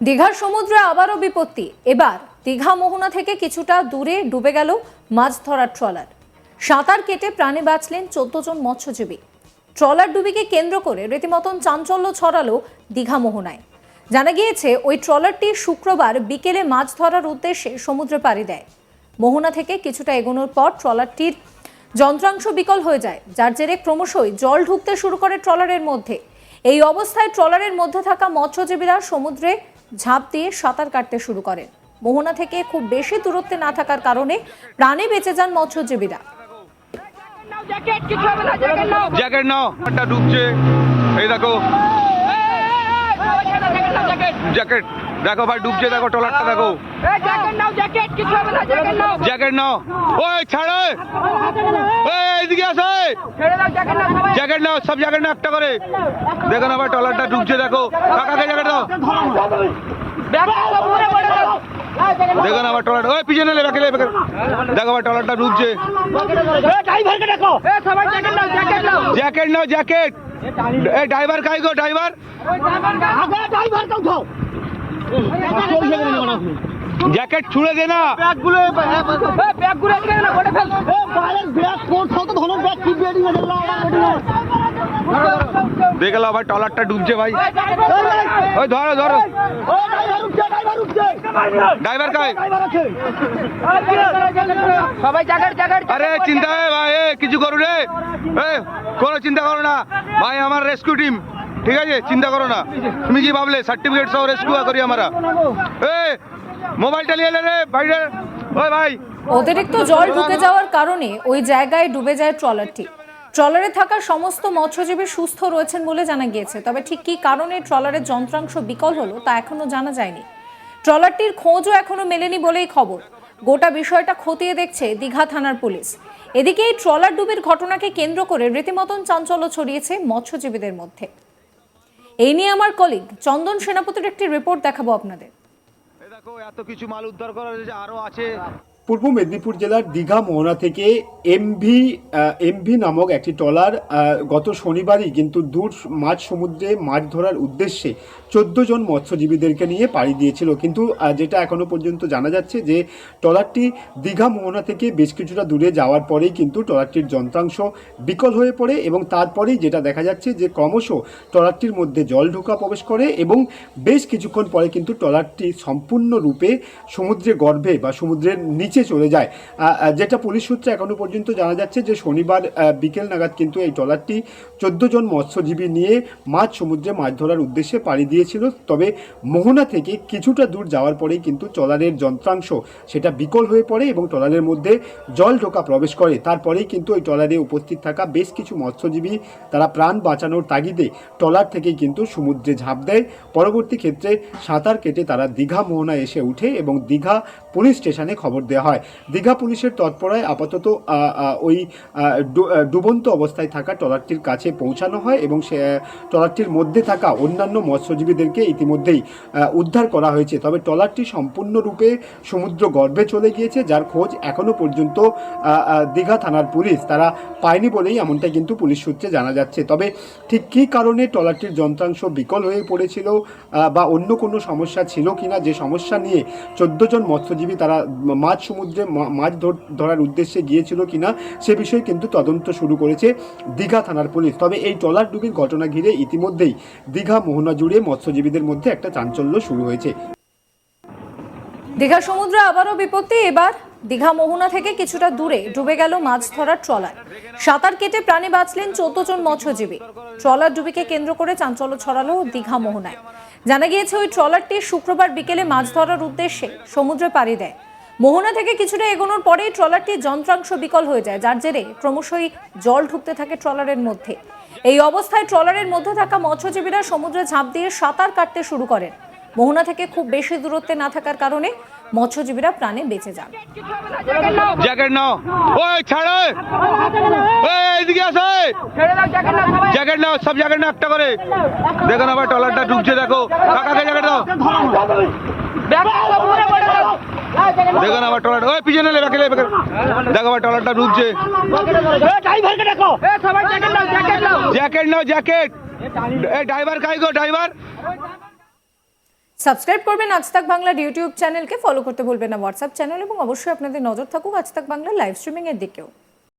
দীঘার সমুদ্রে আবারও বিপত্তি। এবার দীঘা মোহনা থেকে কিছুটা দূরে ডুবে গেল মাছ ধরার ট্রলার। সাঁতার কেটে প্রাণে বাঁচলেন 14 জন মৎস্যজীবী। ট্রলার ডুবিকে কেন্দ্র করে রীতিমতন চাঞ্চল্য ছড়ালো দীঘা মোহনায়। জানা গিয়েছে ওই ট্রলারটি শুক্রবার বিকেলে মাছ ধরার উদ্দেশ্যে সমুদ্রে পাড়ি দেয়। মোহনা থেকে কিছুটা এগোনোর পর ট্রলারটির যন্ত্রাংশ বিকল হয়ে যায়, যার জেরে ক্রমশই জল ঢুকতে শুরু করে ট্রলারের মধ্যে। এই অবস্থায় ট্রলারের মধ্যে থাকা মৎস্যজীবীরা সমুদ্রে ঝাঁপ দিয়ে সাঁতার কাটতে শুরু করেন। মোহনা থেকে খুব বেশি দূরত্বে না থাকার কারণে প্রাণে বেঁচে যান মৎস্যজীবীরা। জ্যাকেট নাও, একটা ডুবছে, এই দেখো জ্যাকেট, দেখো ভাই ডুবছে, দেখো ট্রলারটা দেখো। জ্যাকেট নাও, ওই ছাড়ো, এইদিকে আসো, জ্যাকেট নাও, সব জ্যাকেট নাও একটা করে। দেখো না ভাই ট্রলারটা ডুবছে, দেখো কাকাকে জ্যাকেট দাও। দেখো না ভাই ট্রলার, ওই পিছনে দেখো ভাই ট্রলারটা ডুবছে। জ্যাকেট নাও, জ্যাকেট। এই ড্রাইভার কাই গো, ড্রাইভার জ্যাকেট ছুড়ে দে না। দেখলাম ভাই ট্রলারটা ডুবছে ভাই, ওই ধরো ধরো। ড্রাইভার কাই? সবাই জ্যাকেট জ্যাকেট। আরে চিন্তা হয় ভাই, কিছু করো রে, কোনো চিন্তা করো না ভাই, আমার রেস্কিউ টিম, ঠিক আছে, চিন্তা করো না। তুমি কি ভাবলে সার্টিফিকেট সহ রেস্কিউ করি আমরা? মোবাইলটা নিয়ে এলে রে ভাই, ওই ভাই। অতিরিক্ত জল ঢুকে যাওয়ার কারণে ওই জায়গায় ডুবে যায় ট্রলারটি। ট্রলারে থাকা সমস্ত মৎস্যজীবী সুস্থ রয়েছেন বলে জানা গিয়েছে, তবে ঠিক কী কারণে ট্রলারের যন্ত্রাংশ বিকল হলো তা এখনো জানা যায়নি। ট্রলারটির খোঁজও এখনো মেলেনি বলেই খবর। গোটা বিষয়টা খতিয়ে দেখছে দীঘা থানার পুলিশ। এদিকে এই ট্রলার ডুবির ঘটনাকে কেন্দ্র করে রীতিমতন চাঞ্চল্য ছড়িয়েছে মৎস্যজীবীদের মধ্যে। এই নিয়ে আমার কলিগ চন্দন সেনাপতির একটি রিপোর্ট দেখাবো আপনাদের। দেখো এত কিছু মাল উদ্ধার করা আরো আছে। পূর্ব মেদিনীপুর জেলার দীঘা মোহনা থেকে এমভি নামক একটি ট্রলার গত শনিবারই কিন্তু দূর মাঝ সমুদ্রে মাছ ধরার উদ্দেশ্যে 14 জন মৎস্যজীবীদেরকে নিয়ে পাড়ি দিয়েছিল। কিন্তু যেটা এখনো পর্যন্ত জানা যাচ্ছে যে ট্রলারটি দীঘা মোহনা থেকে বেশ কিছুটা দূরে যাওয়ার পরেই কিন্তু ট্রলারটির যন্ত্রাংশ বিকল হয়ে পড়ে এবং তারপরেই যেটা দেখা যাচ্ছে যে ক্রমশ ট্রলারটির মধ্যে জল ঢোকা প্রবেশ করে এবং বেশ কিছুক্ষণ পরে কিন্তু ট্রলারটি সম্পূর্ণরূপে সমুদ্রের গর্ভে বা সমুদ্রের নিচে চলে যায়। যেটা পুলিশ সূত্রে এখনো পর্যন্ত জানা যাচ্ছে যে শনিবার বিকেল নাগাদ কিন্তু এই ট্রলারটি 14 জন মৎস্যজীবী নিয়ে সমুদ্রে মাছ ধরার উদ্দেশ্যে পাড়ি দিয়েছিল। তবে মোহনা থেকে কিছুটা দূর যাওয়ার পরেই কিন্তু ট্রলারের যন্ত্রাংশ সেটা বিকল হয়ে পড়ে এবং ট্রলারের মধ্যে জল ঢোকা প্রবেশ করে। তারপরেই কিন্তু ওই ট্রলারে উপস্থিত থাকা বেশ কিছু মৎস্যজীবী তারা প্রাণ বাঁচানোর তাগিদে ট্রলার থেকেই কিন্তু সমুদ্রে ঝাঁপ দেয়। পরবর্তী ক্ষেত্রে সাঁতার কেটে তারা দীঘা মোহনা এসে উঠে এবং দীঘা পুলিশ স্টেশনে খবর দেওয়া হয়। দীঘা পুলিশের তৎপরায় আপাতত ওই ডুবন্ত অবস্থায় থাকা ট্রলারটির কাছে পৌঁছানো হয় এবং সে ট্রলারটির মধ্যে থাকা অন্যান্য মৎস্যজীবীদেরকে ইতিমধ্যেই উদ্ধার করা হয়েছে। তবে ট্রলারটি সম্পূর্ণরূপে সমুদ্র গর্ভে চলে গিয়েছে, যার খোঁজ এখনও পর্যন্ত দীঘা থানার পুলিশ তারা পায়নি বলেই এমনটা কিন্তু পুলিশ সূত্রে জানা যাচ্ছে। তবে ঠিক কী কারণে ট্রলারটির যন্ত্রাংশ বিকল হয়ে পড়েছিল বা অন্য কোনো সমস্যা ছিল কিনা, যে সমস্যা নিয়ে 14 জন মৎস্যজীবী তারা সমুদ্রে মাছ ধরার উদ্দেশ্যে গিয়েছিল কিনা সে বিষয়ে কিন্তু তদন্ত শুরু করেছে দীঘা থানার পুলিশ। তবে এই ট্রলার ডুবির ঘটনা ঘিরে ইতিমধ্যেই দীঘা মোহনা জুড়ে মৎস্যজীবীদের মধ্যে একটা চাঞ্চল্য শুরু হয়েছে। দীঘা সমুদ্রে আবারও বিপত্তি। এবার দীঘা মোহনা থেকে কিছুটা দূরে ডুবে গেল মাছ ধরার ট্রলার। সাঁতার কেটে প্রাণে বাঁচলেন 14 জন মৎস্যজীবী। ট্রলার ডুবিকে কেন্দ্র করে চাঞ্চল্য ছড়ালো দীঘা মোহনায়। জানা গিয়েছে ওই ট্রলারটি শুক্রবার বিকেলে মাছ ধরার উদ্দেশ্যে সমুদ্রে পাড়ি দেয়। মোহনা থেকে কিছুটা এগোনোর পরেই ট্রলারটির যন্ত্রাংশ বিকল হয়ে যায়, যার জেরে ক্রমশই জল ঢুকতে থাকে ট্রলারের মধ্যে। এই অবস্থায় ট্রলারের মধ্যে থাকা মৎস্যজীবীরা সমুদ্রে ঝাঁপ দিয়ে সাঁতার কাটতে শুরু করেন। মোহনা থেকে খুব বেশি দূরত্বে না থাকার কারণে মৎস্যজীবীরা প্রাণে বেঁচে যান। জ্যাকেট নাও, ওই ছাড়ো, এইদিকে আসো, জ্যাকেট নাও, সব জ্যাকেট নাও একটা করে। দেখো না ভাই ট্রলারটা ডুবছে, দেখো কাকাকে জ্যাকেট দাও। দেখো না ভাই ট্রলার, ওই পিছনে দেখো ভাই ট্রলারটা ডুবছে। জ্যাকেট নাও, জ্যাকেট। এই ড্রাইভার কাই গো, ড্রাইভার সাবস্ক্রাইব করবেন আজ তাক বাংলার ইউটিউব চ্যানেলকে, ফলো করতে ভুলবেন না হোয়াটসঅ্যাপ চ্যানেল এবং অবশ্যই আপনাদের নজর থাকুক আজ তাক বাংলার লাইভ স্ট্রিমিং এর দিকেও।